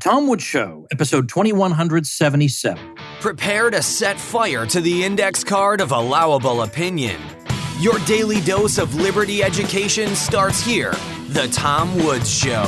Tom Woods Show, episode 2177. Prepare to set fire to the index card of allowable opinion. Your daily dose of liberty education starts here. The Tom Woods Show.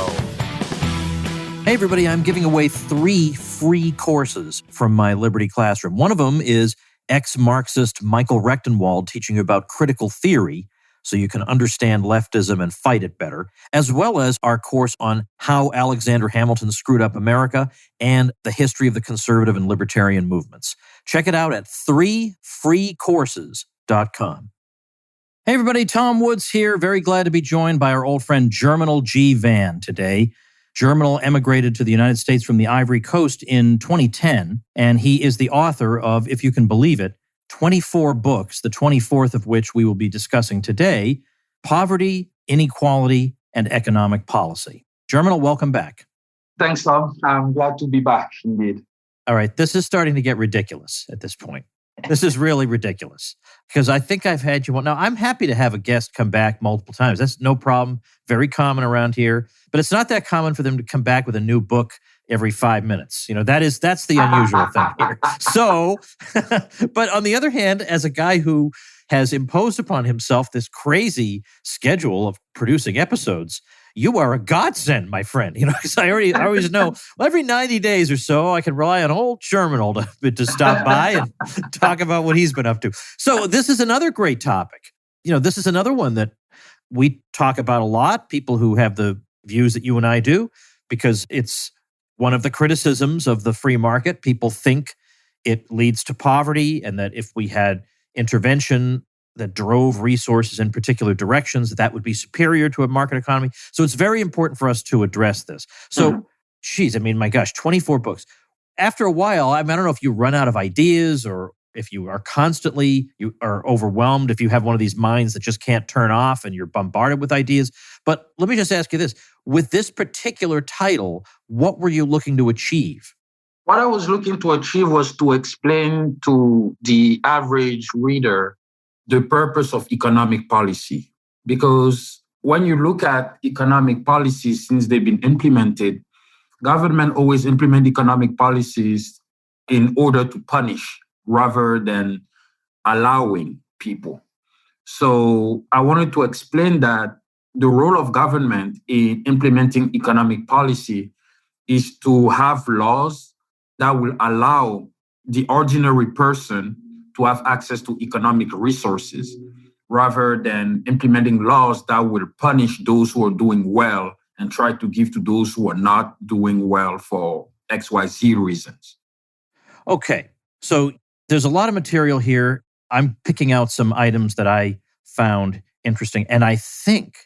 Hey, everybody, I'm giving away 3 free courses from my Liberty Classroom. One of them is ex-Marxist Michael Rechtenwald teaching you about critical theory so you can understand leftism and fight it better, as well as our course on how Alexander Hamilton screwed up America and the history of the conservative and libertarian movements. Check it out at 3freecourses.com. Hey, everybody, Tom Woods here. Very glad to be joined by our old friend Germinal G. Van today. Germinal emigrated to the United States from the Ivory Coast in 2010, and he is the author of, if you can believe it, 24 books, the 24th of which we will be discussing today: Poverty, Inequality, and Economic Policy. Germinal, welcome back. Thanks, Tom. I'm glad to be back, indeed. All right, this is starting to get ridiculous at this point. This is really ridiculous because I think I've had you on. Now, I'm happy to have a guest come back multiple times. That's no problem. Very common around here. But it's not that common for them to come back with a new book every 5 minutes. You know, that's the unusual thing here. So, but on the other hand, as a guy who has imposed upon himself this crazy schedule of producing episodes, you are a godsend, my friend. You know, because I always know every 90 days or so, I can rely on old Germinal to stop by and talk about what he's been up to. So this is another great topic. You know, this is another one that we talk about a lot, people who have the views that you and I do, because it's one of the criticisms of the free market. People think it leads to poverty, and that if we had intervention that drove resources in particular directions, that would be superior to a market economy. So it's very important for us to address this. So, geez, I mean, my gosh, 24 books. After a while, I don't know if you run out of ideas or if you are you are overwhelmed, if you have one of these minds that just can't turn off and you're bombarded with ideas. But let me just ask you this. With this particular title, what were you looking to achieve? What I was looking to achieve was to explain to the average reader the purpose of economic policy. Because when you look at economic policies since they've been implemented, government always implement economic policies in order to punish rather than allowing people. So I wanted to explain that the role of government in implementing economic policy is to have laws that will allow the ordinary person to have access to economic resources rather than implementing laws that will punish those who are doing well and try to give to those who are not doing well for XYZ reasons. Okay, so there's a lot of material here. I'm picking out some items that I found interesting, and I think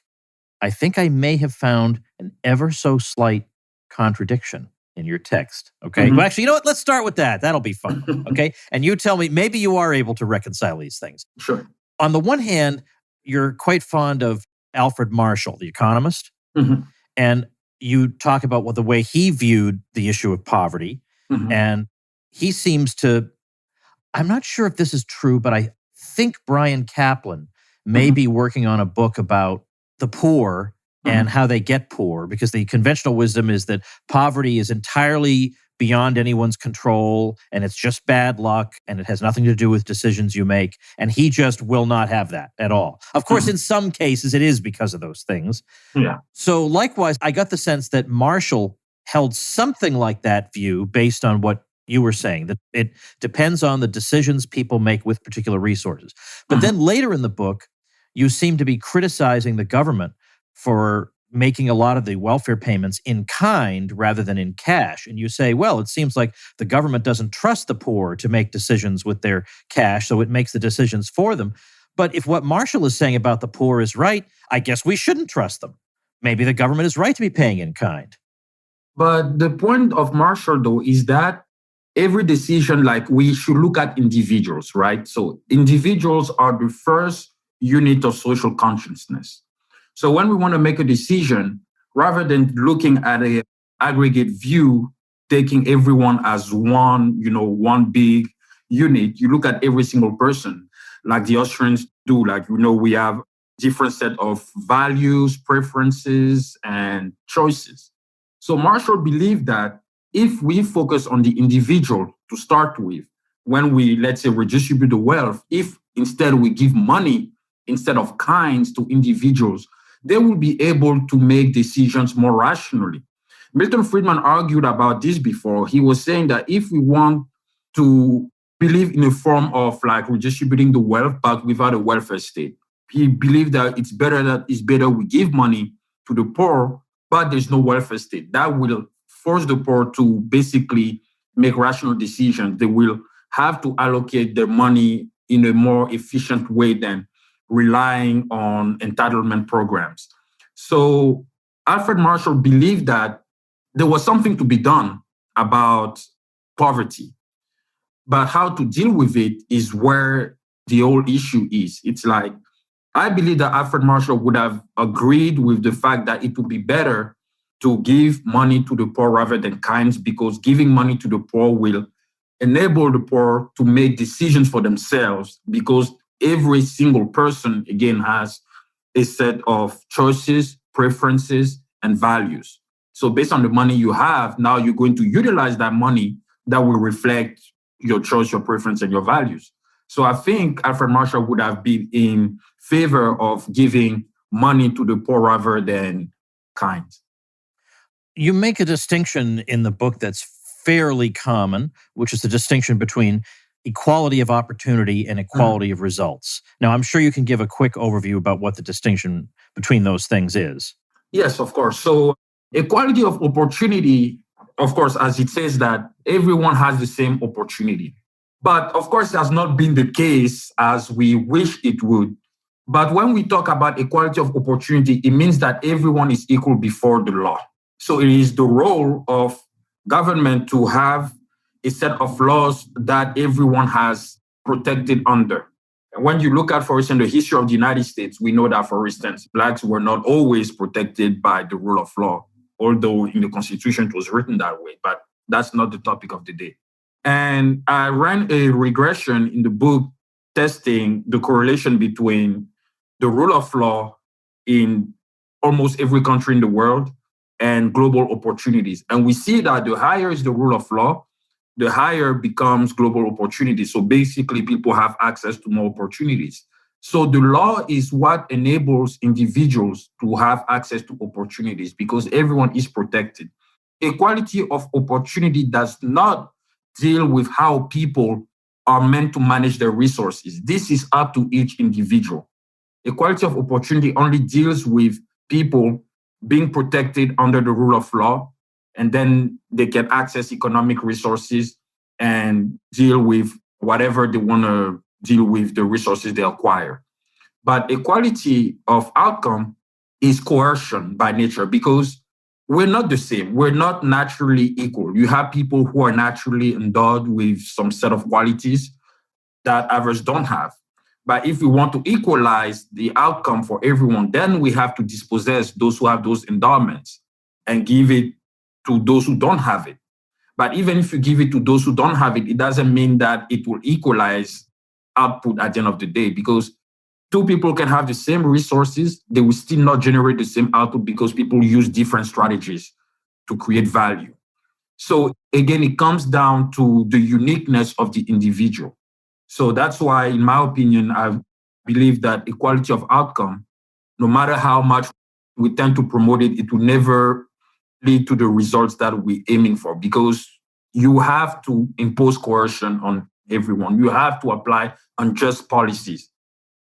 I may have found an ever so slight contradiction in your text. Okay. Mm-hmm. Well, actually, you know what? Let's start with that. That'll be fun. Okay. And you tell me, maybe you are able to reconcile these things. Sure. On the one hand, you're quite fond of Alfred Marshall, the economist, and you talk about the way he viewed the issue of poverty. And he seems to, I'm not sure if this is true, but I think Brian Kaplan may be working on a book about the poor and how they get poor, because the conventional wisdom is that poverty is entirely beyond anyone's control and it's just bad luck and it has nothing to do with decisions you make. And he just will not have that at all. Of course, in some cases, it is because of those things. Yeah. So likewise, I got the sense that Marshall held something like that view based on what you were saying, that it depends on the decisions people make with particular resources. But then later in the book, you seem to be criticizing the government for making a lot of the welfare payments in kind rather than in cash. And you say, well, it seems like the government doesn't trust the poor to make decisions with their cash, so it makes the decisions for them. But if what Marshall is saying about the poor is right, I guess we shouldn't trust them. Maybe the government is right to be paying in kind. But the point of Marshall, though, is that every decision, like, we should look at individuals, right? So individuals are the first unit of social consciousness. So when we want to make a decision, rather than looking at an aggregate view, taking everyone as one big unit, you look at every single person, like the Austrians do. Like, we have different set of values, preferences, and choices. So Marshall believed that if we focus on the individual to start with, when we, let's say, redistribute the wealth, if instead we give money instead of kinds to individuals, they will be able to make decisions more rationally. Milton Friedman argued about this before. He was saying that if we want to believe in a form of like redistributing the wealth, but without a welfare state, he believed that it's better we give money to the poor, but there's no welfare state. That will force the poor to basically make rational decisions. They will have to allocate their money in a more efficient way than relying on entitlement programs. So Alfred Marshall believed that there was something to be done about poverty, but how to deal with it is where the whole issue is. It's like, I believe that Alfred Marshall would have agreed with the fact that it would be better to give money to the poor rather than kinds, because giving money to the poor will enable the poor to make decisions for themselves, because every single person, again, has a set of choices, preferences, and values. So based on the money you have, now you're going to utilize that money that will reflect your choice, your preference, and your values. So I think Alfred Marshall would have been in favor of giving money to the poor rather than kinds. You make a distinction in the book that's fairly common, which is the distinction between equality of opportunity and equality of results. Now, I'm sure you can give a quick overview about what the distinction between those things is. Yes, of course. So equality of opportunity, of course, as it says that everyone has the same opportunity. But of course, it has not been the case as we wish it would. But when we talk about equality of opportunity, it means that everyone is equal before the law. So it is the role of government to have a set of laws that everyone has protected under. And when you look at, for instance, the history of the United States, we know that, for instance, Blacks were not always protected by the rule of law, although in the Constitution it was written that way. But that's not the topic of the day. And I ran a regression in the book testing the correlation between the rule of law in almost every country in the world and global opportunities. And we see that the higher is the rule of law, the higher becomes global opportunity. So basically, people have access to more opportunities. So the law is what enables individuals to have access to opportunities because everyone is protected. Equality of opportunity does not deal with how people are meant to manage their resources. This is up to each individual. Equality of opportunity only deals with people being protected under the rule of law, and then they can access economic resources and deal with whatever they want to deal with, the resources they acquire. But equality of outcome is coercion by nature because we're not the same. We're not naturally equal. You have people who are naturally endowed with some set of qualities that others don't have. But if we want to equalize the outcome for everyone, then we have to dispossess those who have those endowments and give it to those who don't have it. But even if you give it to those who don't have it, it doesn't mean that it will equalize output at the end of the day, because two people can have the same resources, they will still not generate the same output because people use different strategies to create value. So again, it comes down to the uniqueness of the individual. So that's why, in my opinion, I believe that equality of outcome, no matter how much we tend to promote it, it will never lead to the results that we're aiming for, because you have to impose coercion on everyone. You have to apply unjust policies.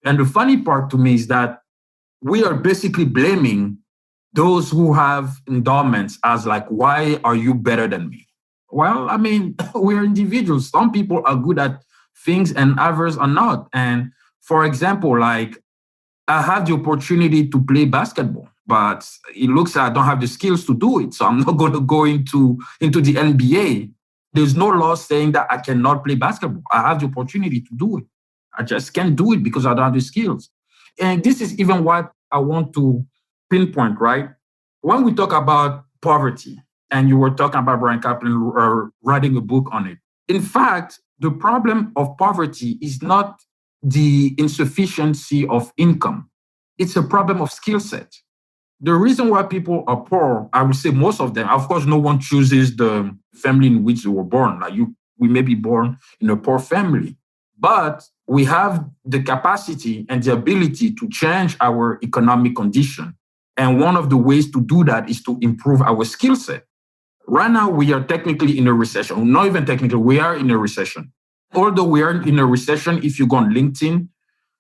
And the funny part to me is that we are basically blaming those who have endowments as like, why are you better than me? Well, I mean, we're individuals. Some people are good at things and others are not. And for example, like I have the opportunity to play basketball, but it looks like I don't have the skills to do it. So I'm not going to go into the NBA. There's no law saying that I cannot play basketball. I have the opportunity to do it. I just can't do it because I don't have the skills. And this is even what I want to pinpoint, right? When we talk about poverty, and you were talking about Brian Kaplan writing a book on it. In fact, the problem of poverty is not the insufficiency of income. It's a problem of skill set. The reason why people are poor, I would say most of them, of course, no one chooses the family in which they were born. Like we may be born in a poor family, but we have the capacity and the ability to change our economic condition. And one of the ways to do that is to improve our skill set. Right now, we are technically in a recession. Not even technically, we are in a recession. Although we are in a recession, if you go on LinkedIn,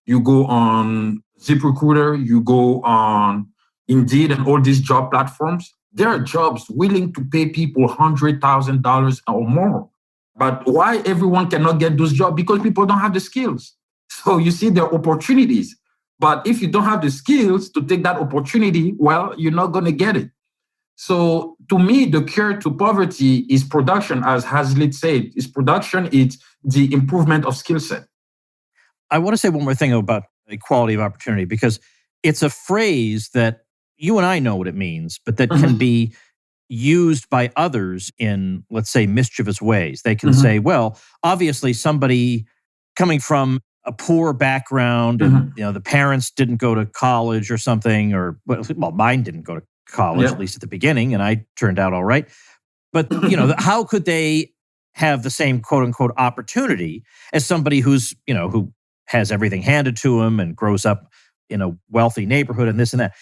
you go on ZipRecruiter, you go on Indeed and all these job platforms, there are jobs willing to pay people $100,000 or more. But why everyone cannot get those jobs? Because people don't have the skills. So you see, there are opportunities. But if you don't have the skills to take that opportunity, well, you're not going to get it. So to me, the cure to poverty is production, as Hazlitt said. It's production, it's the improvement of skill set. I want to say one more thing about equality of opportunity, because it's a phrase that you and I know what it means, but that can be used by others in, let's say, mischievous ways. They can say, well, obviously somebody coming from a poor background and the parents didn't go to college or something, or well, mine didn't go to college, at least at the beginning, and I turned out all right. But how could they have the same quote unquote opportunity as somebody who's who has everything handed to him and grows up in a wealthy neighborhood and this and that?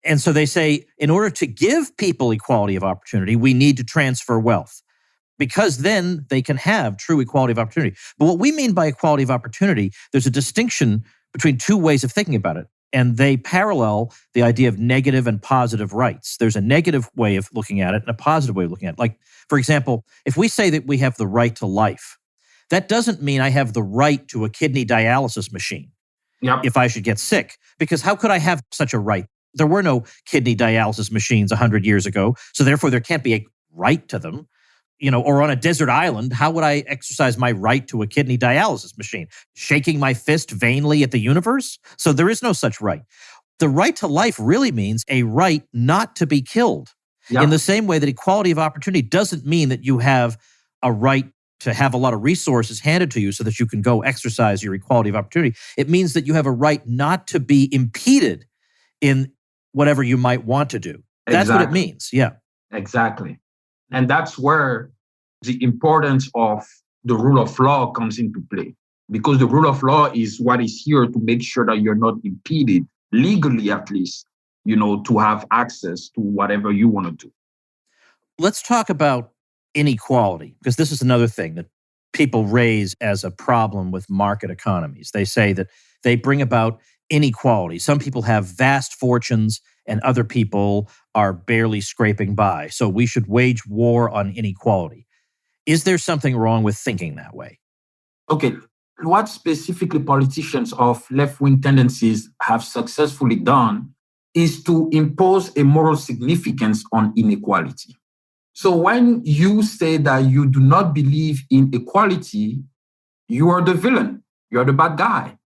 And so they say, in order to give people equality of opportunity, we need to transfer wealth, because then they can have true equality of opportunity. But what we mean by equality of opportunity, there's a distinction between two ways of thinking about it, and they parallel the idea of negative and positive rights. There's a negative way of looking at it and a positive way of looking at it. Like, for example, if we say that we have the right to life, that doesn't mean I have the right to a kidney dialysis machine if I should get sick, because how could I have such a right? There were no kidney dialysis machines 100 years ago, so therefore there can't be a right to them. Or on a desert island, how would I exercise my right to a kidney dialysis machine? Shaking my fist vainly at the universe? So there is no such right. The right to life really means a right not to be killed. In the same way that equality of opportunity doesn't mean that you have a right to have a lot of resources handed to you so that you can go exercise your equality of opportunity. It means that you have a right not to be impeded in whatever you might want to do. That's what it means. Yeah. Exactly. And that's where the importance of the rule of law comes into play. Because the rule of law is what is here to make sure that you're not impeded, legally at least, to have access to whatever you want to do. Let's talk about inequality, because this is another thing that people raise as a problem with market economies. They say that they bring about inequality. Some people have vast fortunes and other people are barely scraping by. So we should wage war on inequality. Is there something wrong with thinking that way? Okay. What specifically politicians of left-wing tendencies have successfully done is to impose a moral significance on inequality. So when you say that you do not believe in equality, you are the villain. You're the bad guy.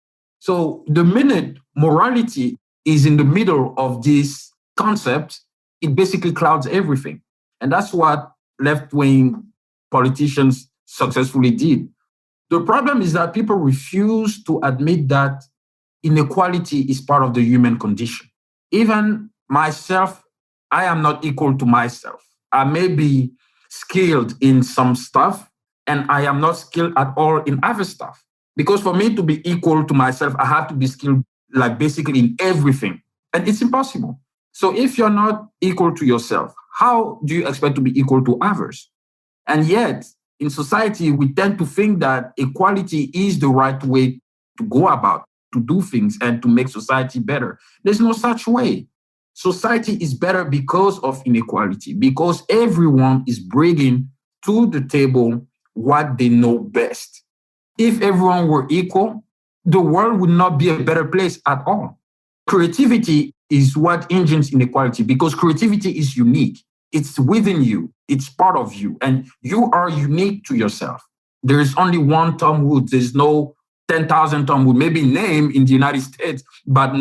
So the minute morality is in the middle of this concept, it basically clouds everything. And that's what left-wing politicians successfully did. The problem is that people refuse to admit that inequality is part of the human condition. Even myself, I am not equal to myself. I may be skilled in some stuff, and I am not skilled at all in other stuff. Because for me to be equal to myself, I have to be skilled basically in everything. And it's impossible. So if you're not equal to yourself, how do you expect to be equal to others? And yet, in society, we tend to think that equality is the right way to go about, to do things and to make society better. There's no such way. Society is better because of inequality, because everyone is bringing to the table what they know best. If everyone were equal, the world would not be a better place at all. Creativity is what engines inequality, because creativity is unique. It's within you. It's part of you. And you are unique to yourself. There is only one Tom Woods. There's no 10,000 Tom Woods, maybe name in the United States, but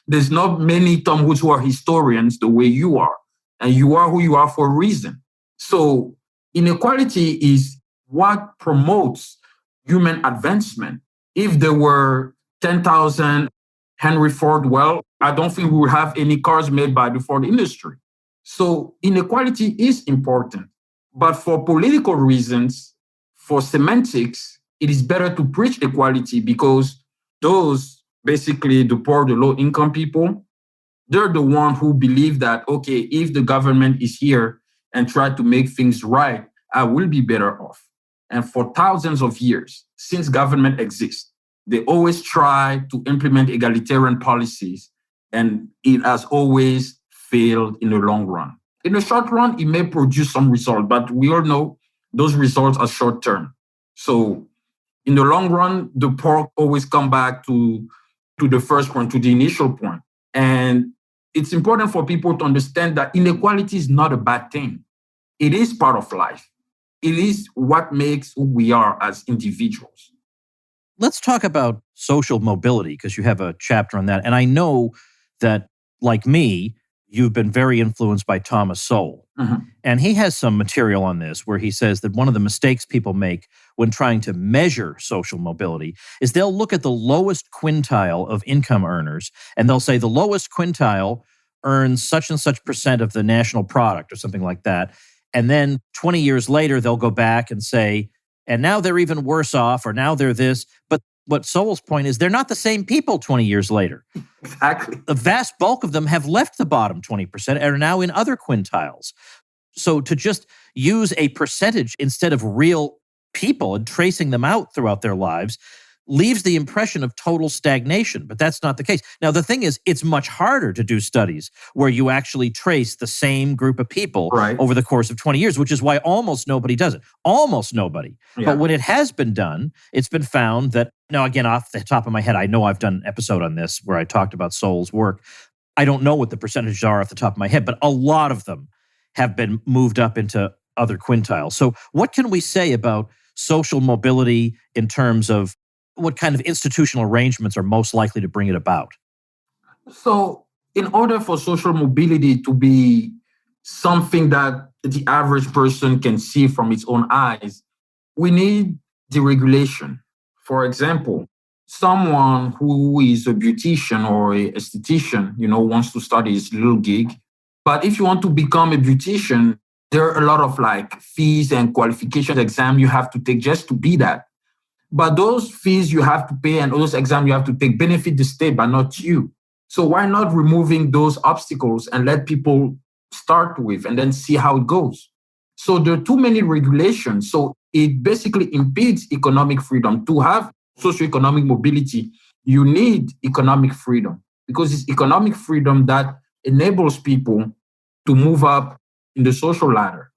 there's not many Tom Woods who are historians the way you are. And you are who you are for a reason. So inequality is what promotes human advancement. If there were 10,000 Henry Ford, well, I don't think we would have any cars made by the Ford industry. So inequality is important. But for political reasons, for semantics, it is better to preach equality because those, basically the poor, the low income people, they're the one who believe that, okay, if the government is here and try to make things right, I will be better off. And for thousands of years, since government exists, they always try to implement egalitarian policies, and it has always failed in the long run. In the short run, it may produce some result, but we all know those results are short term. So in the long run, the poor always come back to the first point, to the initial point. And it's important for people to understand that inequality is not a bad thing. It is part of life. It is what makes who we are as individuals. Let's talk about social mobility, because you have a chapter on that. And I know that, like me, you've been very influenced by Thomas Sowell. Mm-hmm. And he has some material on this where he says that one of the mistakes people make when trying to measure social mobility is they'll look at the lowest quintile of income earners and they'll say the lowest quintile earns such and such percent of the national product or something like that. And then 20 years later, they'll go back and say, and now they're even worse off, or now they're this. But what Sowell's point is, they're not the same people 20 years later. Exactly. The vast bulk of them have left the bottom 20% and are now in other quintiles. So to just use a percentage instead of real people and tracing them out throughout their lives leaves the impression of total stagnation, but that's not the case. Now, the thing is, it's much harder to do studies where you actually trace the same group of people over the course of 20 years, which is why almost nobody does it. Almost nobody. Yeah. But when it has been done, it's been found that, now again, off the top of my head, I know I've done an episode on this where I talked about Sowell's work. I don't know what the percentages are off the top of my head, but a lot of them have been moved up into other quintiles. So what can we say about social mobility in terms of what kind of institutional arrangements are most likely to bring it about? So in order for social mobility to be something that the average person can see from its own eyes, we need deregulation. For example, someone who is a beautician or a esthetician, wants to start his little gig. But if you want to become a beautician, there are a lot of fees and qualifications exam you have to take just to be that. But those fees you have to pay and those exams you have to take benefit the state, but not you. So why not removing those obstacles and let people start with and then see how it goes? So there are too many regulations. So it basically impedes economic freedom. To have socioeconomic mobility, you need economic freedom because it's economic freedom that enables people to move up in the social ladder.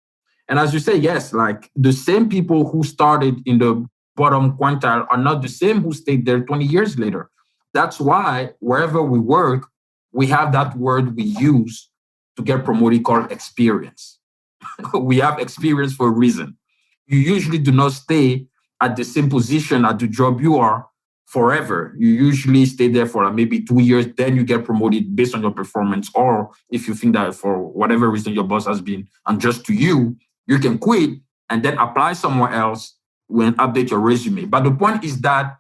And as you say, yes, the same people who started in the bottom quintile are not the same who stayed there 20 years later. That's why wherever we work, we have that word we use to get promoted called experience. We have experience for a reason. You usually do not stay at the same position at the job you are forever. You usually stay there for maybe 2 years, then you get promoted based on your performance. Or if you think that for whatever reason your boss has been unjust to you, you can quit and then apply somewhere else and update your resume. But the point is that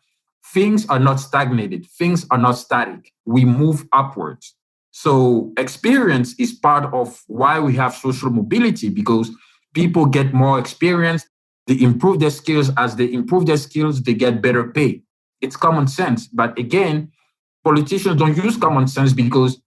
things are not stagnated. Things are not static. We move upwards. So experience is part of why we have social mobility, because people get more experience. They improve their skills. As they improve their skills, they get better pay. It's common sense. But again, politicians don't use common sense because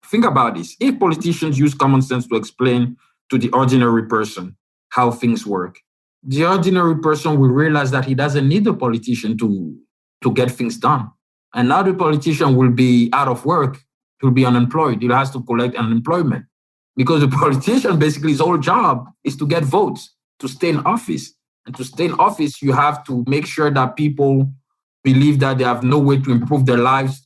think about this. If politicians use common sense to explain to the ordinary person how things work, the ordinary person will realize that he doesn't need a politician to get things done. And now the politician will be out of work. He'll be unemployed. He has to collect unemployment because the politician, basically his whole job is to get votes, to stay in office. And to stay in office, you have to make sure that people believe that they have no way to improve their lives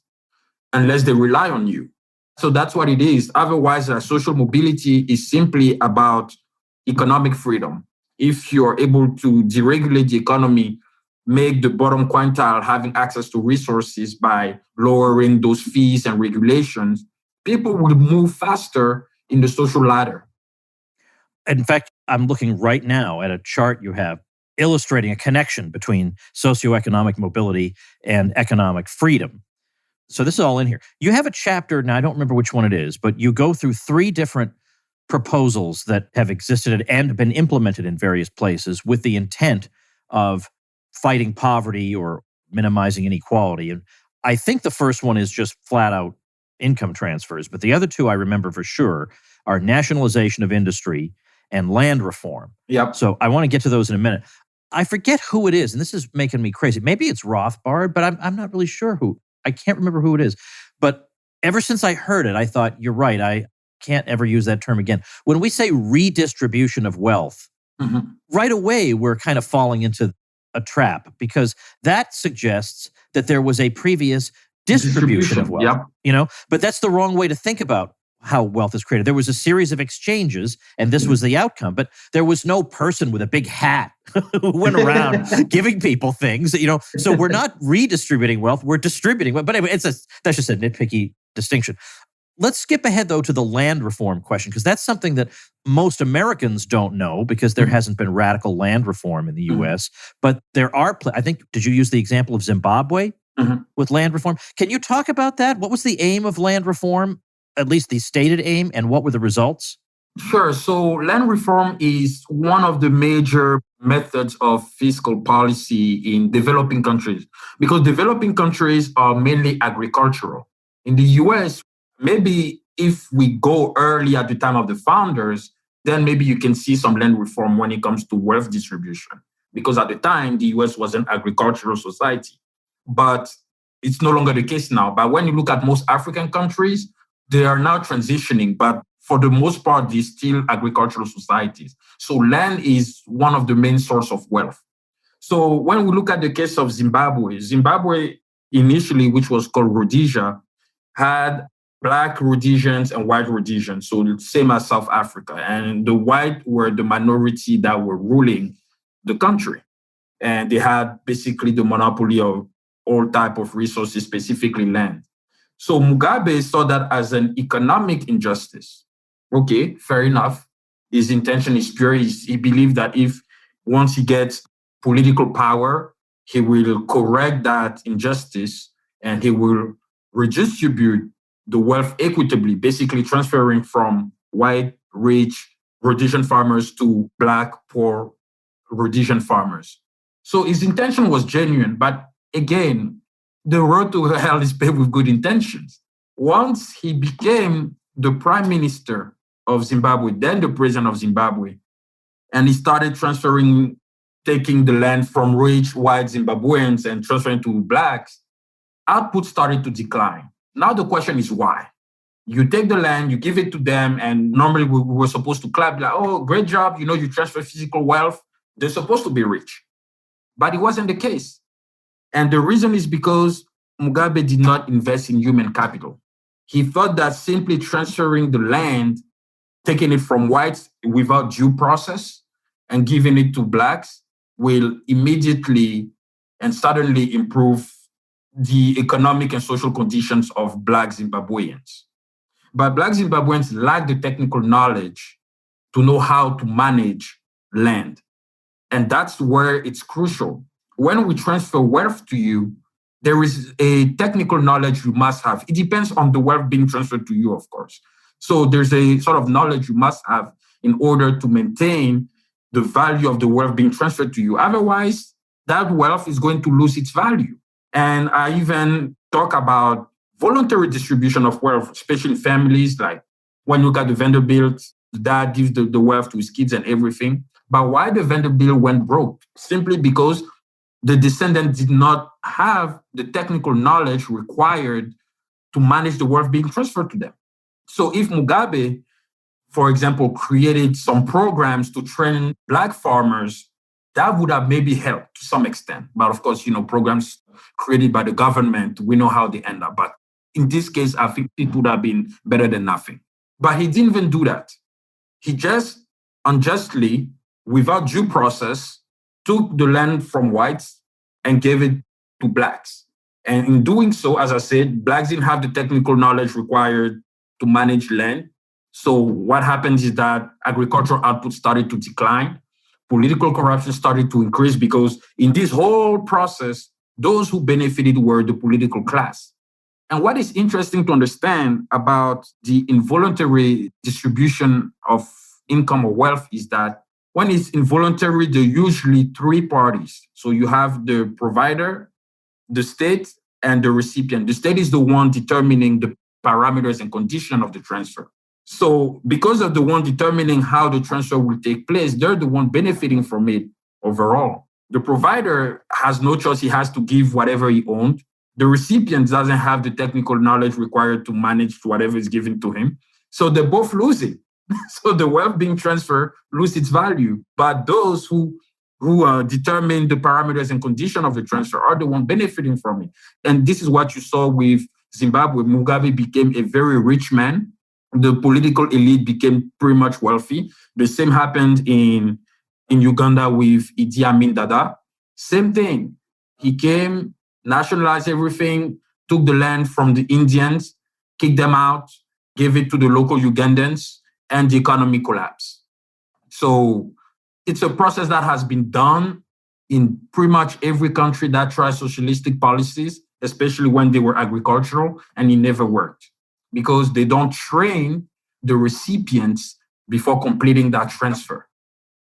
unless they rely on you. So that's what it is. Otherwise, social mobility is simply about economic freedom. If you're able to deregulate the economy, make the bottom quintile having access to resources by lowering those fees and regulations, people will move faster in the social ladder. In fact, I'm looking right now at a chart you have illustrating a connection between socioeconomic mobility and economic freedom. So this is all in here. You have a chapter, now I don't remember which one it is, but you go through 3 different proposals that have existed and been implemented in various places with the intent of fighting poverty or minimizing inequality. And I think the first one is just flat out income transfers. But the other two I remember for sure are nationalization of industry and land reform. Yep. So I want to get to those in a minute. I forget who it is, and this is making me crazy. Maybe it's Rothbard, but I'm not really sure who. I can't remember who it is. But ever since I heard it, I thought, you're right. I can't ever use that term again. When we say redistribution of wealth, right away we're kind of falling into a trap, because that suggests that there was a previous distribution of wealth. Yep. But that's the wrong way to think about how wealth is created. There was a series of exchanges, and this was the outcome. But there was no person with a big hat who went around giving people things. So we're not redistributing wealth; we're distributing wealth. But anyway, that's just a nitpicky distinction. Let's skip ahead, though, to the land reform question, because that's something that most Americans don't know, because there hasn't been radical land reform in the U.S. But there are, I think, did you use the example of Zimbabwe with land reform? Can you talk about that? What was the aim of land reform, at least the stated aim, and what were the results? Sure. So land reform is one of the major methods of fiscal policy in developing countries, because developing countries are mainly agricultural. In the U.S., maybe if we go early at the time of the founders, then maybe you can see some land reform when it comes to wealth distribution, because at the time, the US was an agricultural society. But it's no longer the case now. But when you look at most African countries, they are now transitioning, but for the most part, they're still agricultural societies. So land is one of the main source of wealth. So when we look at the case of Zimbabwe initially, which was called Rhodesia, had Black Rhodesians and white Rhodesians, so same as South Africa. And the white were the minority that were ruling the country. And they had basically the monopoly of all type of resources, specifically land. So Mugabe saw that as an economic injustice. Okay, fair enough. His intention is pure. He believed that if once he gets political power, he will correct that injustice and he will redistribute the wealth equitably, basically transferring from white, rich Rhodesian farmers to Black, poor Rhodesian farmers. So his intention was genuine, but again, the road to hell is paved with good intentions. Once he became the prime minister of Zimbabwe, then the president of Zimbabwe, and he started taking the land from rich white Zimbabweans and transferring to Blacks, output started to decline. Now the question is why? You take the land, you give it to them, and normally we were supposed to clap, like, oh, great job, you transfer physical wealth. They're supposed to be rich. But it wasn't the case. And the reason is because Mugabe did not invest in human capital. He thought that simply transferring the land, taking it from whites without due process and giving it to Blacks will immediately and suddenly improve the economic and social conditions of Black Zimbabweans. But Black Zimbabweans lack the technical knowledge to know how to manage land. And that's where it's crucial. When we transfer wealth to you, there is a technical knowledge you must have. It depends on the wealth being transferred to you, of course. So there's a sort of knowledge you must have in order to maintain the value of the wealth being transferred to you. Otherwise, that wealth is going to lose its value. And I even talk about voluntary distribution of wealth, especially in families. Like when you look at the Vanderbilt, the dad gives the wealth to his kids and everything. But why the Vanderbilt went broke? Simply because the descendant did not have the technical knowledge required to manage the wealth being transferred to them. So if Mugabe, for example, created some programs to train Black farmers, that would have maybe helped to some extent. But of course, programs created by the government, we know how they end up. But in this case, I think it would have been better than nothing. But he didn't even do that. He just unjustly, without due process, took the land from whites and gave it to Blacks. And in doing so, as I said, Blacks didn't have the technical knowledge required to manage land. So what happens is that agricultural output started to decline. Political corruption started to increase because in this whole process, those who benefited were the political class. And what is interesting to understand about the involuntary distribution of income or wealth is that when it's involuntary, there are usually three parties. So you have the provider, the state, and the recipient. The state is the one determining the parameters and condition of the transfer. So because of the one determining how the transfer will take place, they're the one benefiting from it overall. The provider has no choice. He has to give whatever he owned. The recipient doesn't have the technical knowledge required to manage whatever is given to him. So they both lose it. So the wealth being transferred lose its value. But those who determine the parameters and condition of the transfer are the one benefiting from it. And this is what you saw with Zimbabwe. Mugabe became a very rich man. The political elite became pretty much wealthy. The same happened in Uganda with Idi Amin Dada. Same thing. He came, nationalized everything, took the land from the Indians, kicked them out, gave it to the local Ugandans, and the economy collapsed. So it's a process that has been done in pretty much every country that tries socialistic policies, especially when they were agricultural, and it never worked because they don't train the recipients before completing that transfer.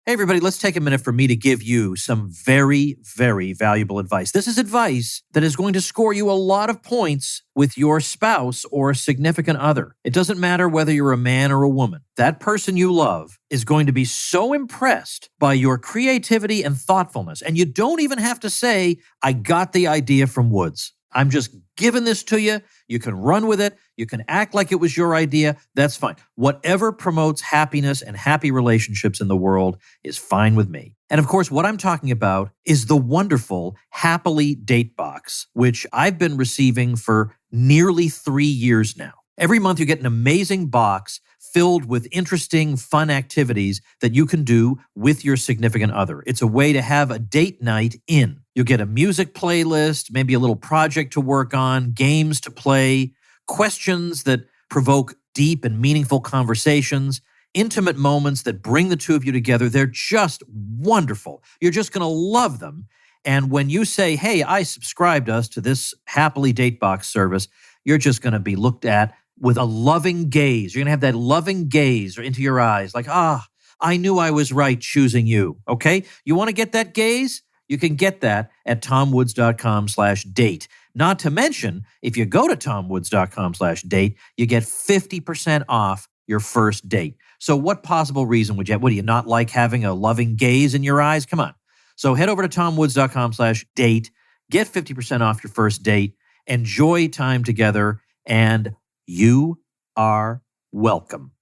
Hey, everybody, let's take a minute for me to give you some very, very valuable advice. This is advice that is going to score you a lot of points with your spouse or significant other. It doesn't matter whether you're a man or a woman. That person you love is going to be so impressed by your creativity and thoughtfulness. And you don't even have to say, I got the idea from Woods. I'm just giving this to you. You can run with it. You can act like it was your idea. That's fine. Whatever promotes happiness and happy relationships in the world is fine with me. And of course, what I'm talking about is the wonderful Happily Date Box, which I've been receiving for nearly 3 years now. Every month you get an amazing box filled with interesting, fun activities that you can do with your significant other. It's a way to have a date night in. You'll get a music playlist, maybe a little project to work on, games to play, questions that provoke deep and meaningful conversations, intimate moments that bring the two of you together. They're just wonderful. You're just going to love them. And when you say, hey, I subscribed us to this Happily Date Box service, you're just going to be looked at with a loving gaze. You're going to have that loving gaze into your eyes, like, I knew I was right choosing you, okay? You want to get that gaze? You can get that at tomwoods.com/date. Not to mention, if you go to tomwoods.com/date, you get 50% off your first date. So what possible reason would you have? What, do you not like having a loving gaze in your eyes? Come on. So head over to tomwoods.com/date, get 50% off your first date, enjoy time together, and you are welcome.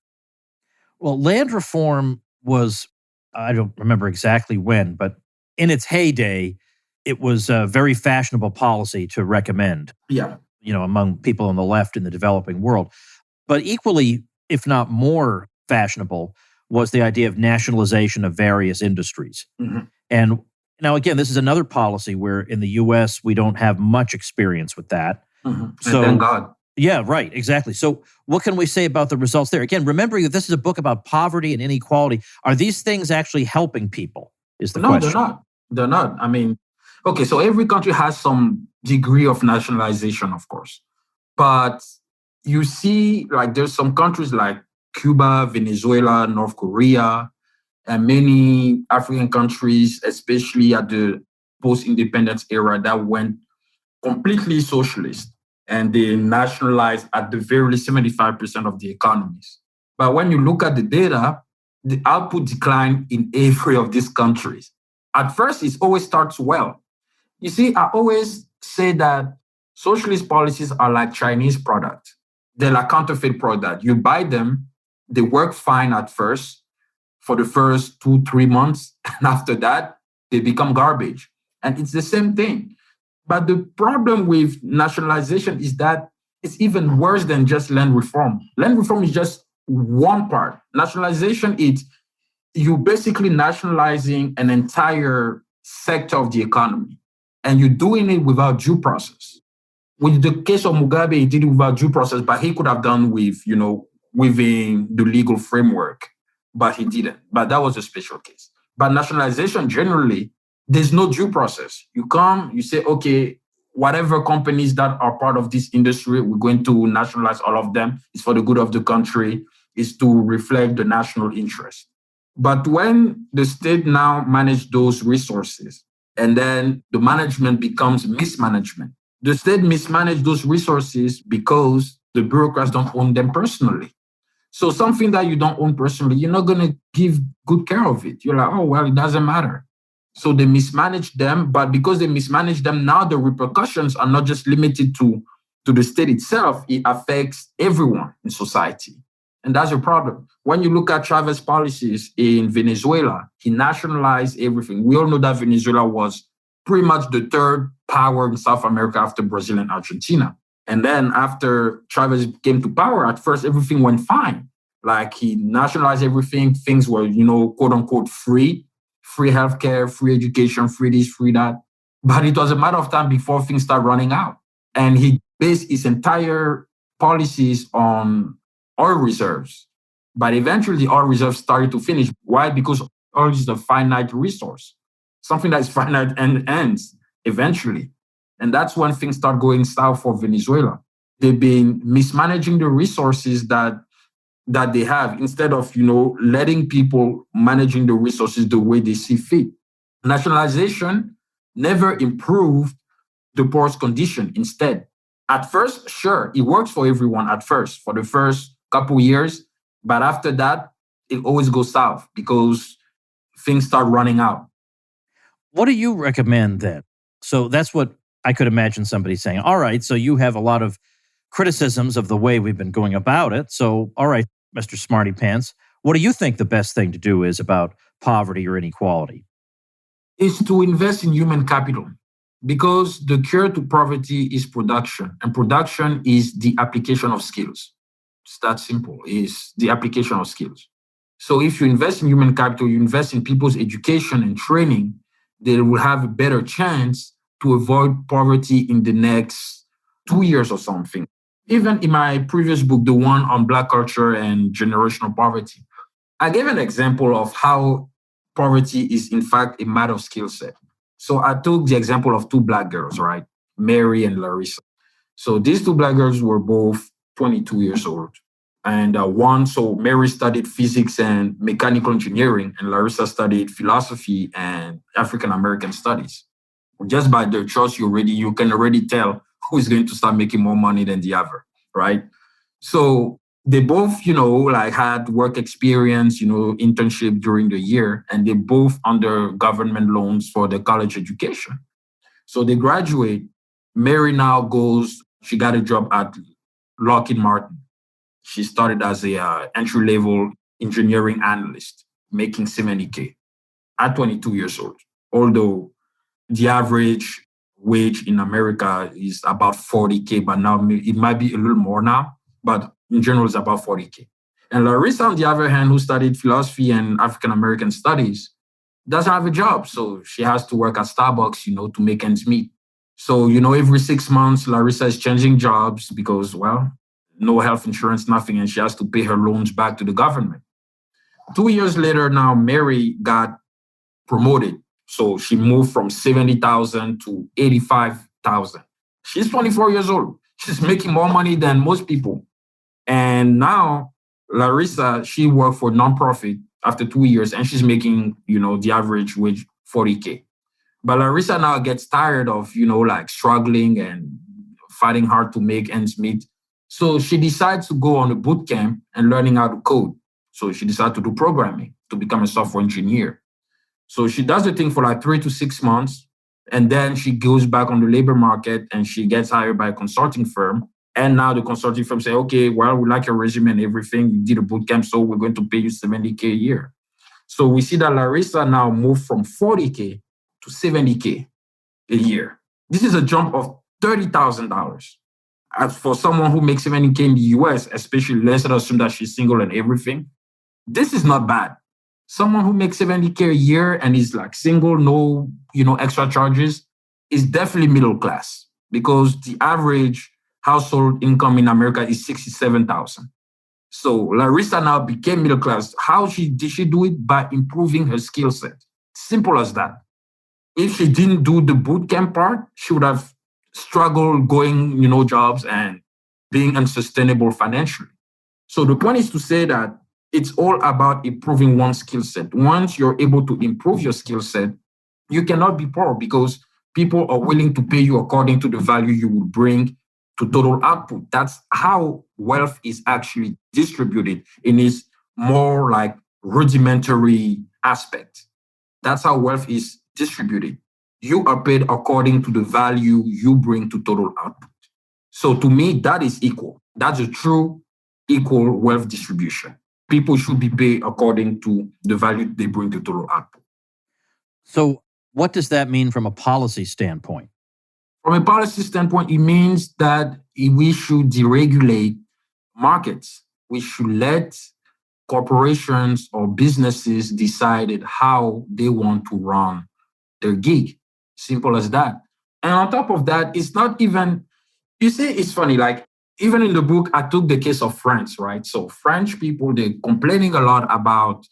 Well, land reform was, I don't remember exactly when, but in its heyday, it was a very fashionable policy to recommend, among people on the left in the developing world. But equally, if not more fashionable, was the idea of nationalization of various industries. Mm-hmm. And now, again, this is another policy where in the U.S., we don't have much experience with that. Mm-hmm. So, thank God. Yeah, right, exactly. So what can we say about the results there? Again, remembering that this is a book about poverty and inequality. Are these things actually helping people is the question. No, they're not. I mean, okay, so every country has some degree of nationalization, of course. But you see, like, there's some countries like Cuba, Venezuela, North Korea, and many African countries, especially at the post-independence era, that went completely socialist. And they nationalized at the very least 75% of the economies. But when you look at the data, the output declined in every of these countries. At first, it always starts well. You see, I always say that socialist policies are like Chinese products. They're like counterfeit product. You buy them, they work fine at first for the first 2-3 months. And after that, they become garbage. And it's the same thing. But the problem with nationalization is that it's even worse than just land reform. Land reform is just one part. Nationalization is you basically nationalizing an entire sector of the economy, and you're doing it without due process. With the case of Mugabe, he did it without due process, but he could have done with, within the legal framework, but he didn't. But that was a special case. But nationalization generally, there's no due process. You come, you say, okay, whatever companies that are part of this industry, we're going to nationalize all of them. It's for the good of the country. It's to reflect the national interest. But when the state now manage those resources, and then the management becomes mismanagement, the state mismanage those resources because the bureaucrats don't own them personally. So something that you don't own personally, you're not going to give good care of it. You're like, oh, well, it doesn't matter. So they mismanage them, but because they mismanage them, now the repercussions are not just limited to the state itself, it affects everyone in society. And that's a problem. When you look at Chavez's policies in Venezuela, he nationalized everything. We all know that Venezuela was pretty much the third power in South America after Brazil and Argentina. And then after Chavez came to power, at first everything went fine. Like he nationalized everything. Things were, quote unquote, free healthcare, free education, free this, free that. But it was a matter of time before things started running out. And he based his entire policies on oil reserves. But eventually the oil reserves started to finish. Why? Because oil is a finite resource. Something that is finite and ends eventually. And that's when things start going south for Venezuela. They've been mismanaging the resources that they have instead of, letting people managing the resources the way they see fit. Nationalization never improved the poor's condition. Instead, at first, sure, it works for everyone at first, for the first couple years. But after that, it always goes south because things start running out. What do you recommend then? So that's what I could imagine somebody saying. All right, so you have a lot of criticisms of the way we've been going about it. So, all right, Mr. Smarty Pants, what do you think the best thing to do is about poverty or inequality? Is to invest in human capital, because the cure to poverty is production, and production is the application of skills. It's that simple, is the application of skills. So if you invest in human capital, you invest in people's education and training, they will have a better chance to avoid poverty in the next 2 years or something. Even in my previous book, the one on Black culture and generational poverty, I gave an example of how poverty is in fact a matter of skill set. So I took the example of two Black girls, right? Mary and Larissa. So these two Black girls were both 22 years old. And Mary studied physics and mechanical engineering, and Larissa studied philosophy and African American studies. Just by their choice, you can already tell who is going to start making more money than the other, right? So they both, had work experience, internship during the year, and they both under government loans for their college education. So they graduate. Mary now she got a job at Lockheed Martin. She started as a entry-level engineering analyst, making $70K at 22 years old. Although the average wage in America is about $40K, but now it might be a little more now, but in general, it's about $40K. And Larissa, on the other hand, who studied philosophy and African-American studies, doesn't have a job. So she has to work at Starbucks, to make ends meet. So, every 6 months, Larissa is changing jobs because, no health insurance, nothing, and she has to pay her loans back to the government. 2 years later, now Mary got promoted. So she moved from 70,000 to 85,000. She's 24 years old. She's making more money than most people. And now Larissa, she worked for nonprofit after 2 years, and she's making, the average wage $40K. But Larissa now gets tired of, struggling and fighting hard to make ends meet. So she decides to go on a boot camp and learning how to code. So she decided to do programming to become a software engineer. So she does the thing for like 3 to 6 months. And then she goes back on the labor market and she gets hired by a consulting firm. And now the consulting firm say, okay, we like your resume and everything. You did a boot camp, so we're going to pay you $70K a year. So we see that Larissa now moved from $40K to $70K a year. This is a jump of $30,000. As for someone who makes $70K in the US, especially, let's assume that she's single and everything, this is not bad. Someone who makes $70K a year and is like single, no, extra charges, is definitely middle class, because the average household income in America is $67,000. So Larissa now became middle class. How did she do it? By improving her skill set. Simple as that. If she didn't do the boot camp part, she would have struggle going, jobs and being unsustainable financially. So the point is to say that it's all about improving one's skill set. Once you're able to improve your skill set, you cannot be poor because people are willing to pay you according to the value you will bring to total output. That's how wealth is actually distributed in its more like rudimentary aspect. That's how wealth is distributed. You are paid according to the value you bring to total output. So to me, that is equal. That's a true equal wealth distribution. People should be paid according to the value they bring to total output. So what does that mean from a policy standpoint? From a policy standpoint, it means that we should deregulate markets. We should let corporations or businesses decide how they want to run their gig. Simple as that. And on top of that, it's not even, you see, it's funny, like even in the book, I took the case of France, right? So French people, they're complaining a lot about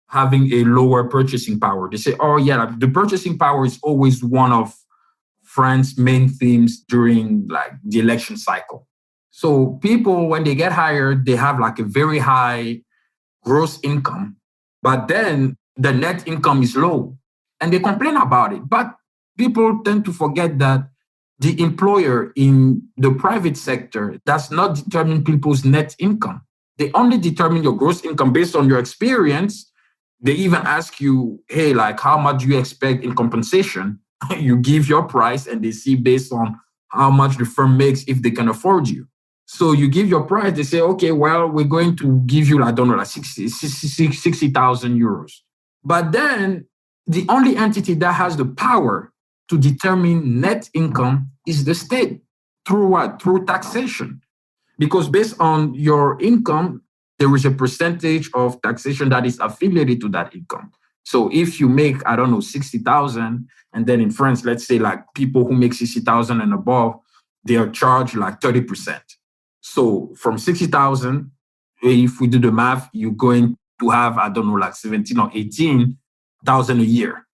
having a lower purchasing power. They say, oh yeah, the purchasing power is always one of France's main themes during like the election cycle. So people, when they get hired, they have like a very high gross income, but then the net income is low and they complain about it. But people tend to forget that the employer in the private sector does not determine people's net income. They only determine your gross income based on your experience. They even ask you, hey, like, how much do you expect in compensation? You give your price and they see based on how much the firm makes if they can afford you. So you give your price, they say, okay, well, we're going to give you, I don't know, like 60,000 euros. But then the only entity that has the power to determine net income is the state. Through what? Through taxation. Because based on your income, there is a percentage of taxation that is affiliated to that income. So if you make, I don't know, 60,000, and then in France, let's say like people who make 60,000 and above, they are charged like 30%. So from 60,000, if we do the math, you're going to have, I don't know, like 17 or 18,000 a year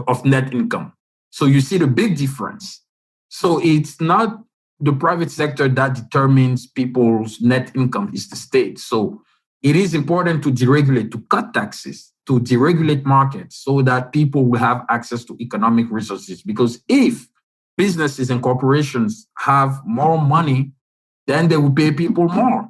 of net income. So you see the big difference. So it's not the private sector that determines people's net income, it's the state. So it is important to deregulate, to cut taxes, to deregulate markets so that people will have access to economic resources. Because if businesses and corporations have more money, then they will pay people more.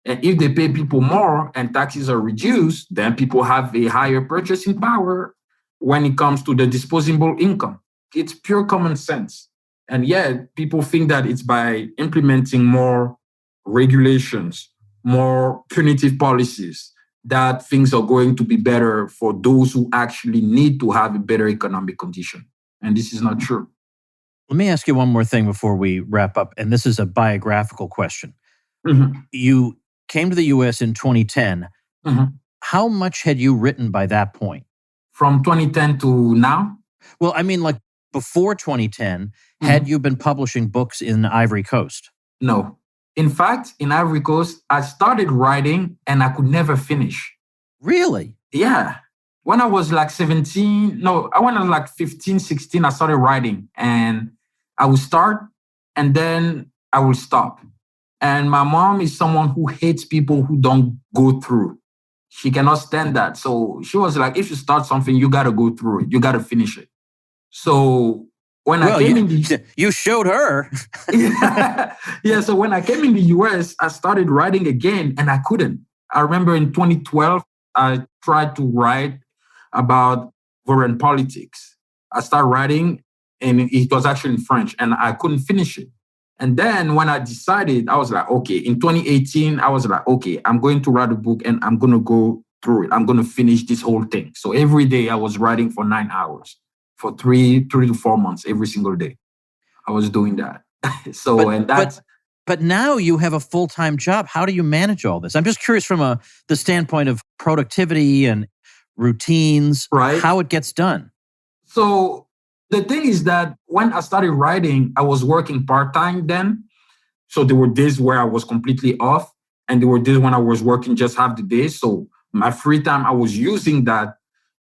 And if they pay people more and taxes are reduced, then people have a higher purchasing power when it comes to the disposable income. It's pure common sense. And yet people think that it's by implementing more regulations, more punitive policies, that things are going to be better for those who actually need to have a better economic condition. And this is not true. Let me ask you one more thing before we wrap up. And this is a biographical question. Mm-hmm. You came to the US in 2010. Mm-hmm. How much had you written by that point? From 2010 to now? Well, I mean, like before 2010, had you been publishing books in Ivory Coast? No. In fact, in Ivory Coast, I started writing and I could never finish. Really? Yeah. When I was like 17, no, when I was like 15, 16, I started writing and I would start and then I will stop. And my mom is someone who hates people who don't go through. She cannot stand that. So she was like, if you start something, you got to go through it. You got to finish it. So when I came in you showed her. Yeah. So when I came in the US, I started writing again and I couldn't. I remember in 2012, I tried to write about foreign politics. I started writing and it was actually in French and I couldn't finish it. And then when I decided, I was like, okay, in 2018, I was like, okay, I'm going to write a book and I'm going to go through it. I'm going to finish this whole thing. So every day I was writing for 9 hours for 3 to 4 months, every single day. I was doing that. But now you have a full-time job. How do you manage all this? I'm just curious from the standpoint of productivity and routines, right? How it gets done. So the thing is that when I started writing, I was working part-time then. So there were days where I was completely off and there were days when I was working just half the day. So my free time, I was using that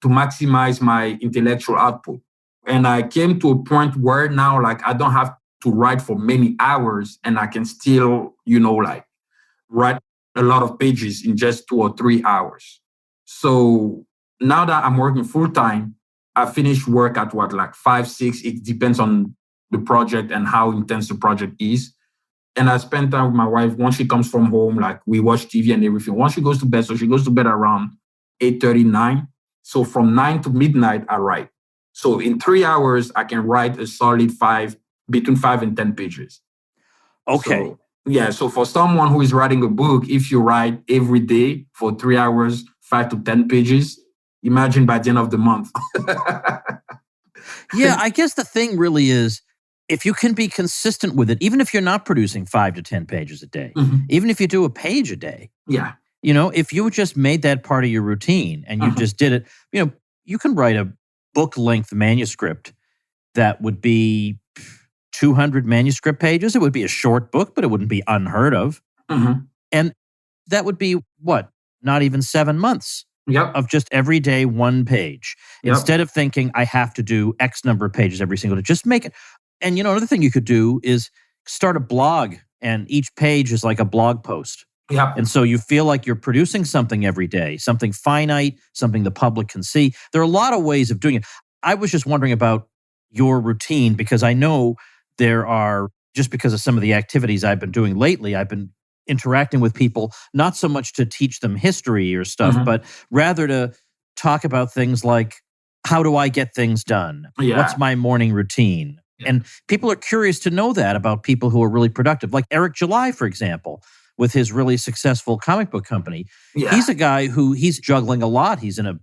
to maximize my intellectual output. And I came to a point where now, like, I don't have to write for many hours and I can still, like write a lot of pages in just 2 or 3 hours. So now that I'm working full time, I finish work at like 5, 6. It depends on the project and how intense the project is. And I spend time with my wife. Once she comes from home, like we watch TV and everything. Once she goes to bed, so she goes to bed around 8:39. So from 9 to midnight, I write. So in 3 hours, I can write a solid between 5 and 10 pages. Okay. So for someone who is writing a book, if you write every day for 3 hours, 5 to 10 pages, imagine by the end of the month. Yeah, I guess the thing really is, if you can be consistent with it, even if you're not producing 5 to 10 pages a day, even if you do a page a day, if you just made that part of your routine and you just did it, you can write a book-length manuscript that would be 200 manuscript pages. It would be a short book, but it wouldn't be unheard of. And that would be, not even 7 months of just every day 1 page. Instead of thinking, I have to do X number of pages every single day, just make it. And another thing you could do is start a blog, and each page is like a blog post. And so you feel like you're producing something every day, something finite, something the public can see. There are a lot of ways of doing it. I was just wondering about your routine, because I know there are, just because of some of the activities I've been doing lately, I've been interacting with people, not so much to teach them history or stuff, but rather to talk about things like, how do I get things done? What's my morning routine? And people are curious to know that about people who are really productive. Like Eric July, for example, with his really successful comic book company. He's a guy who he's juggling a lot. He's in a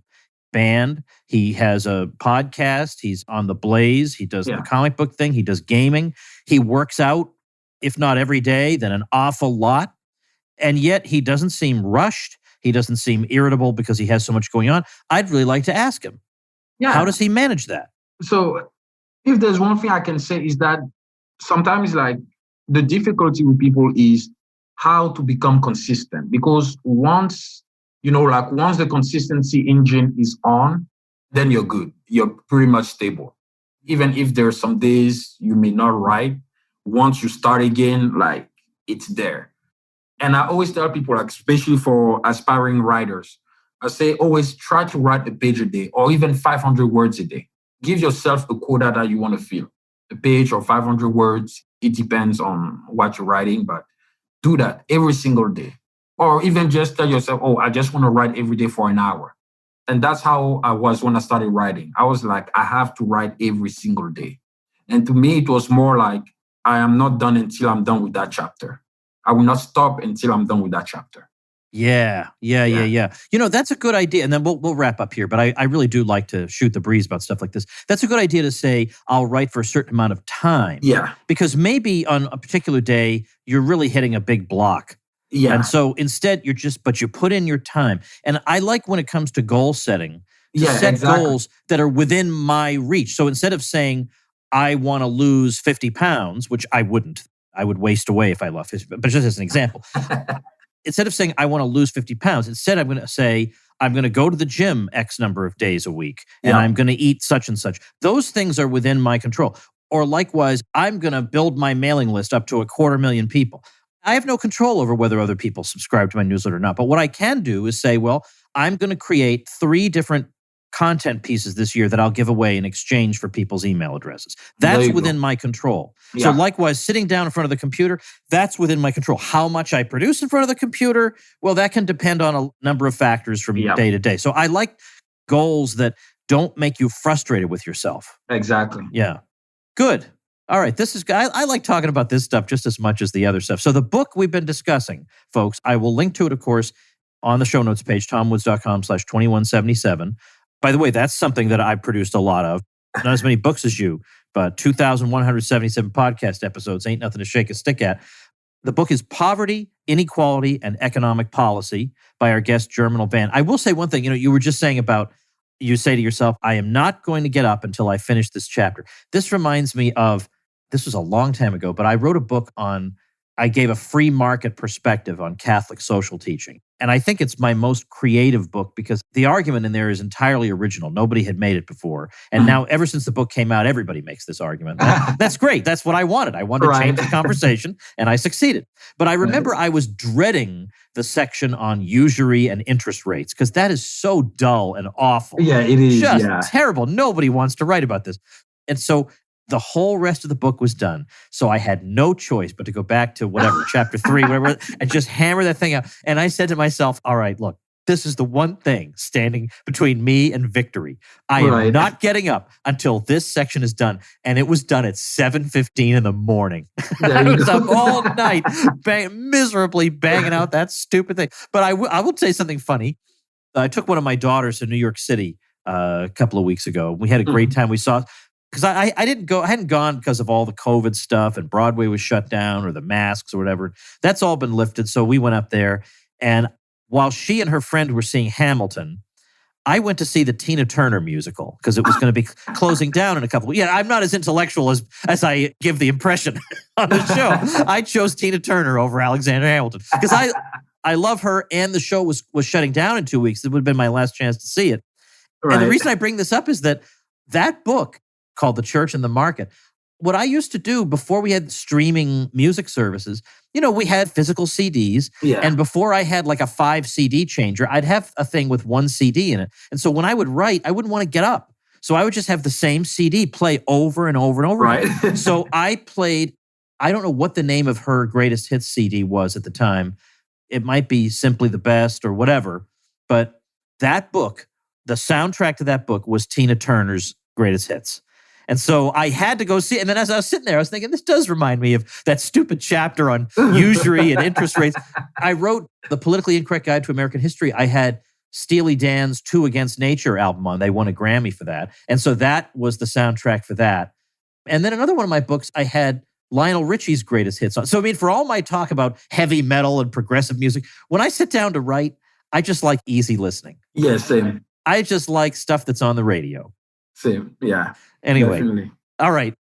band. He has a podcast. He's on the Blaze. He does the comic book thing. He does gaming. He works out, if not every day, then an awful lot. And yet he doesn't seem rushed. He doesn't seem irritable because he has so much going on. I'd really like to ask him, how does he manage that? So if there's one thing I can say is that sometimes like the difficulty with people is how to become consistent. Because once the consistency engine is on, then you're good. You're pretty much stable. Even if there are some days you may not write, once you start again, like it's there. And I always tell people, like, especially for aspiring writers, I say always try to write a page a day or even 500 words a day. Give yourself a quota that you want to fill. A page or 500 words. It depends on what you're writing, but do that every single day. Or even just tell yourself, I just want to write every day for an hour. And that's how I was when I started writing. I was like, I have to write every single day. And to me, it was more like, I am not done until I'm done with that chapter. I will not stop until I'm done with that chapter. Yeah. That's a good idea. And then we'll wrap up here. But I really do like to shoot the breeze about stuff like this. That's a good idea to say, I'll write for a certain amount of time. Yeah. Because maybe on a particular day, you're really hitting a big block. Yeah. And so instead, but you put in your time. And I like when it comes to goal setting, to set goals that are within my reach. So instead of saying, I want to lose 50 pounds, which I wouldn't. I would waste away if I lost 50, but just as an example. Instead of saying, I want to lose 50 pounds, instead I'm going to say, I'm going to go to the gym X number of days a week, and I'm going to eat such and such. Those things are within my control. Or likewise, I'm going to build my mailing list up to 250,000 people. I have no control over whether other people subscribe to my newsletter or not. But what I can do is say, well, I'm going to create 3 different content pieces this year that I'll give away in exchange for people's email addresses. That's within my control. So likewise, sitting down in front of the computer, that's within my control. How much I produce in front of the computer, well, that can depend on a number of factors from day to day. So I like goals that don't make you frustrated with yourself. Exactly. Yeah. Good. All right. I like talking about this stuff just as much as the other stuff. So the book we've been discussing, folks, I will link to it, of course, on the show notes page, tomwoods.com/2177. By the way, that's something that I've produced a lot of. Not as many books as you, but 2,177 podcast episodes ain't nothing to shake a stick at. The book is Poverty, Inequality, and Economic Policy by our guest, Germinal Van. I will say one thing, you were just saying about, you say to yourself, I am not going to get up until I finish this chapter. This reminds me of, this was a long time ago, but I wrote a book on I gave a free market perspective on Catholic social teaching. And I think it's my most creative book because the argument in there is entirely original. Nobody had made it before. And now, ever since the book came out, everybody makes this argument. That's great. That's what I wanted. I wanted to change the conversation, and I succeeded. But I remember I was dreading the section on usury and interest rates because that is so dull and awful. Yeah, it is. Just terrible. Nobody wants to write about this. And so the whole rest of the book was done. So I had no choice but to go back to whatever, chapter 3, whatever, and just hammer that thing out. And I said to myself, all right, look, this is the one thing standing between me and victory. I am not getting up until this section is done. And it was done at 7:15 in the morning. I was up all night, miserably banging out that stupid thing. But I will say something funny. I took one of my daughters to New York City a couple of weeks ago. We had a great time. We saw... Because I hadn't gone because of all the COVID stuff and Broadway was shut down or the masks or whatever. That's all been lifted. So we went up there. And while she and her friend were seeing Hamilton, I went to see the Tina Turner musical because it was going to be closing down in a couple of... Yeah, I'm not as intellectual as I give the impression on the show. I chose Tina Turner over Alexander Hamilton because I love her and the show was shutting down in 2 weeks. It would have been my last chance to see it. And the reason I bring this up is that book called The Church and the Market. What I used to do before we had streaming music services, we had physical CDs. Yeah. And before I had like a 5 CD changer, I'd have a thing with 1 CD in it. And so when I would write, I wouldn't want to get up. So I would just have the same CD play over and over and over again. So I played, I don't know what the name of her greatest hits CD was at the time. It might be Simply the Best or whatever. But that book, the soundtrack to that book was Tina Turner's greatest hits. And so I had to go see it. And then as I was sitting there, I was thinking, this does remind me of that stupid chapter on usury and interest rates. I wrote the Politically Incorrect Guide to American History. I had Steely Dan's Two Against Nature album on. They won a Grammy for that. And so that was the soundtrack for that. And then another one of my books, I had Lionel Richie's greatest hits on. So, for all my talk about heavy metal and progressive music, when I sit down to write, I just like easy listening. Yeah, same. I just like stuff that's on the radio. Same, yeah. Anyway, definitely. All right.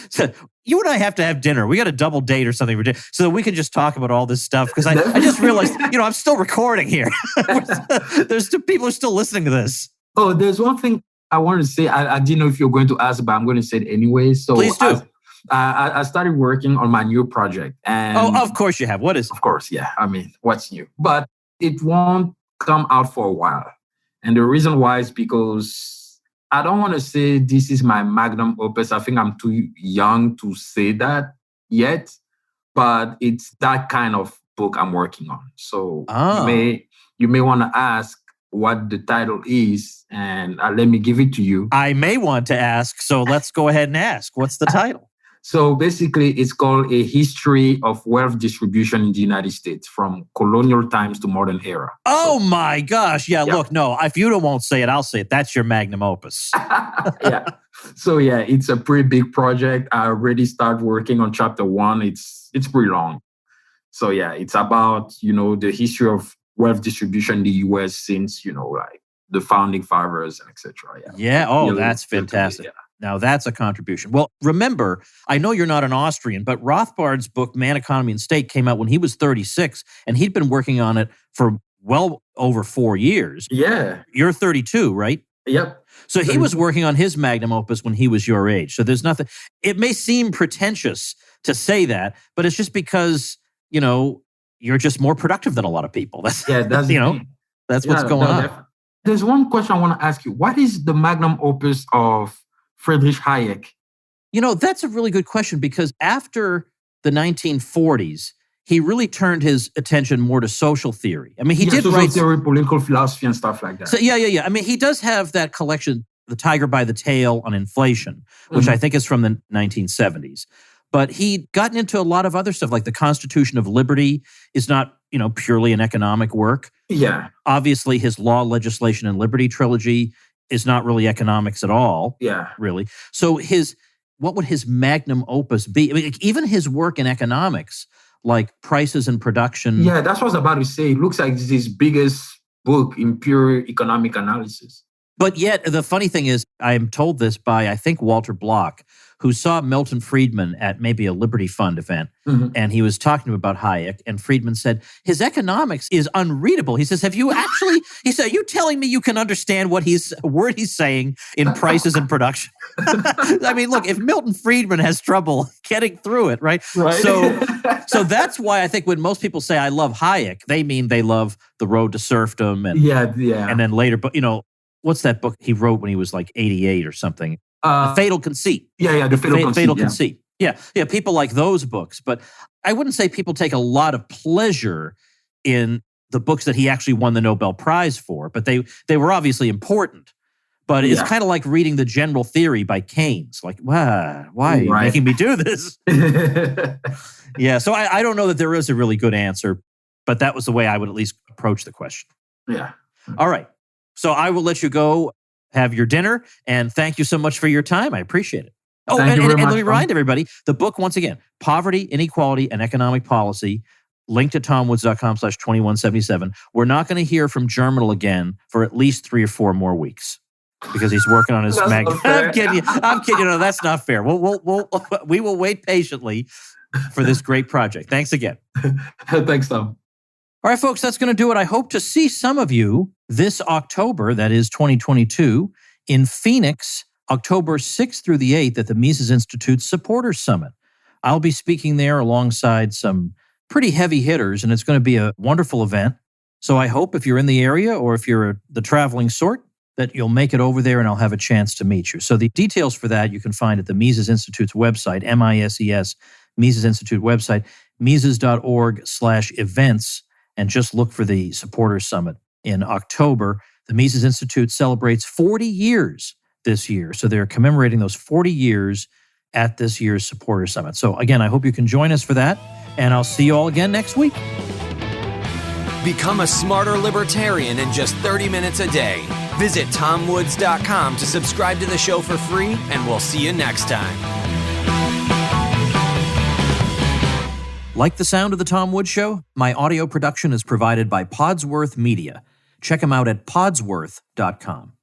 So you and I have to have dinner. We got a double date or something so that we can just talk about all this stuff. Because I just realized, I'm still recording here. People are still listening to this. Oh, there's one thing I wanted to say. I didn't know if you're going to ask, but I'm going to say it anyway. So please do. I started working on my new project. And of course you have. What is it? Of course, yeah. What's new? But it won't come out for a while. And the reason why is because I don't want to say this is my magnum opus. I think I'm too young to say that yet, but it's that kind of book I'm working on. So you may want to ask what the title is, and let me give it to you. I may want to ask, so let's go ahead and ask. What's the title? So basically, it's called A History of Wealth Distribution in the United States from Colonial Times to Modern Era. Oh my gosh. Yeah, look, no, if you won't say it, I'll say it. That's your magnum opus. Yeah. So yeah, it's a pretty big project. I already started working on chapter 1. It's pretty long. So yeah, it's about, the history of wealth distribution in the US since, like the founding fathers and etc. Yeah. Oh, that's fantastic. Yeah. Now, that's a contribution. Well, remember, I know you're not an Austrian, but Rothbard's book, Man, Economy, and State, came out when he was 36, and he'd been working on it for well over 4 years. Yeah. You're 32, right? Yep. So he was working on his magnum opus when he was your age. So there's nothing... It may seem pretentious to say that, but it's just because, you're just more productive than a lot of people. That's what's going on. There's one question I want to ask you. What is the magnum opus of Friedrich Hayek? That's a really good question because after the 1940s, he really turned his attention more to social theory. He did write... social theory, political philosophy, and stuff like that. So, yeah. He does have that collection, The Tiger by the Tail on Inflation, which I think is from the 1970s. But he'd gotten into a lot of other stuff, like the Constitution of Liberty is not, purely an economic work. Yeah. Obviously, his Law, Legislation, and Liberty trilogy is not really economics at all. Yeah. Really. So what would his magnum opus be? Even his work in economics, like Prices and Production. Yeah, that's what I was about to say. It looks like it's his biggest book in pure economic analysis. But yet, the funny thing is, I am told this by, I think, Walter Block, who saw Milton Friedman at maybe a Liberty Fund event, and he was talking to him about Hayek, and Friedman said, his economics is unreadable. He says, he said, are you telling me you can understand what word he's saying in prices and production? I mean, look, if Milton Friedman has trouble getting through it, right? So that's why I think when most people say, I love Hayek, they mean they love The Road to Serfdom, and then later, but what's that book he wrote when he was like 88 or something? The Fatal Conceit. The Fatal Conceit. Yeah, people like those books. But I wouldn't say people take a lot of pleasure in the books that he actually won the Nobel Prize for, but they were obviously important. But it's kind of like reading The General Theory by Keynes. Like, why are you making me do this? So I don't know that there is a really good answer, but that was the way I would at least approach the question. Yeah. All right. So I will let you go have your dinner, and thank you so much for your time. I appreciate it. Oh, and let me remind everybody, the book, once again, Poverty, Inequality, and Economic Policy, linked at tomwoods.com/2177. We're not going to hear from Germinal again for at least 3 or 4 more weeks because he's working on his mag. I'm kidding you. No, that's not fair. We will wait patiently for this great project. Thanks again. Thanks, Tom. All right, folks, that's going to do it. I hope to see some of you this October, that is 2022, in Phoenix, October 6th through the 8th at the Mises Institute Supporters Summit. I'll be speaking there alongside some pretty heavy hitters, and it's going to be a wonderful event. So I hope if you're in the area or if you're the traveling sort, that you'll make it over there and I'll have a chance to meet you. So the details for that you can find at the Mises Institute's website, MISES, Mises Institute website, mises.org/events. And just look for the Supporters Summit in October. The Mises Institute celebrates 40 years this year. So they're commemorating those 40 years at this year's Supporters Summit. So again, I hope you can join us for that. And I'll see you all again next week. Become a smarter libertarian in just 30 minutes a day. Visit tomwoods.com to subscribe to the show for free, and we'll see you next time. Like the sound of The Tom Woods Show? My audio production is provided by Podsworth Media. Check them out at podsworth.com.